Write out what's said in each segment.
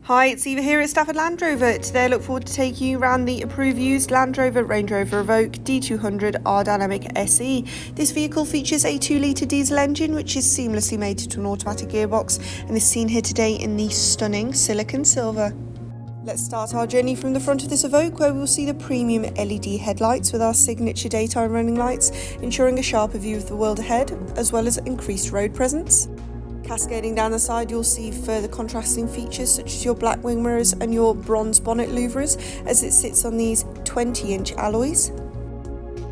Hi, it's Eva here at Stafford Land Rover. Today I look forward to taking you around the approved used Land Rover Range Rover Evoque D200 R-Dynamic SE. This vehicle features a 2-litre diesel engine which is seamlessly mated to an automatic gearbox and is seen here today in the stunning silicon silver. Let's start our journey from the front of this Evoque, where we'll see the premium LED headlights with our signature daytime running lights, ensuring a sharper view of the world ahead, as well as increased road presence. Cascading down the side, you'll see further contrasting features such as your black wing mirrors and your bronze bonnet louvers as it sits on these 20-inch alloys.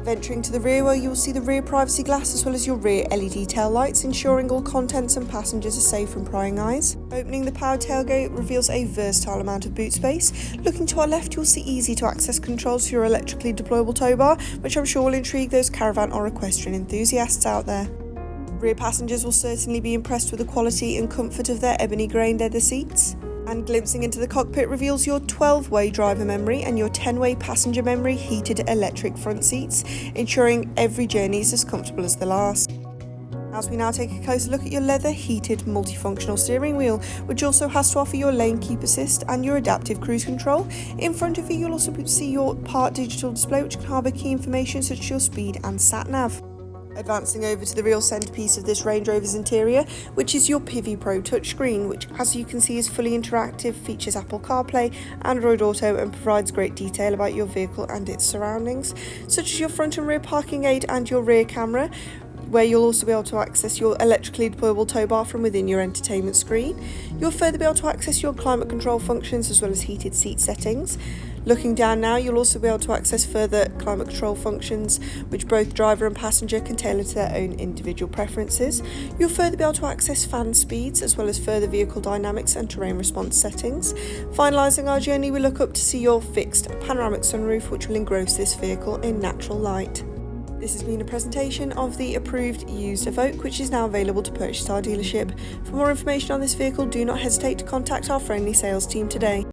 Venturing to the rear, where you'll see the rear privacy glass as well as your rear LED tail lights, ensuring all contents and passengers are safe from prying eyes. Opening the powered tailgate reveals a versatile amount of boot space. Looking to our left, you'll see easy to access controls for your electrically deployable tow bar, which I'm sure will intrigue those caravan or equestrian enthusiasts out there. Rear passengers will certainly be impressed with the quality and comfort of their ebony grey leather seats. And glimpsing into the cockpit reveals your 12-way driver memory and your 10-way passenger memory heated electric front seats, ensuring every journey is as comfortable as the last. As we now take a closer look at your leather heated multifunctional steering wheel, which also has to offer your lane keep assist and your adaptive cruise control. In front of you, you'll also see your part digital display, which can harbour key information such as your speed and sat nav. Advancing over to the real centrepiece of this Range Rover's interior, which is your Pivi Pro touchscreen, which as you can see is fully interactive, features Apple CarPlay, Android Auto and provides great detail about your vehicle and its surroundings, such as your front and rear parking aid and your rear camera, where you'll also be able to access your electrically deployable tow bar from within your entertainment screen. You'll further be able to access your climate control functions as well as heated seat settings. Looking down now, you'll also be able to access further climate control functions, which both driver and passenger can tailor to their own individual preferences. You'll further be able to access fan speeds as well as further vehicle dynamics and terrain response settings. Finalising our journey, we look up to see your fixed panoramic sunroof, which will engross this vehicle in natural light. This has been a presentation of the approved used Evoque, which is now available to purchase at our dealership. For more information on this vehicle, do not hesitate to contact our friendly sales team today.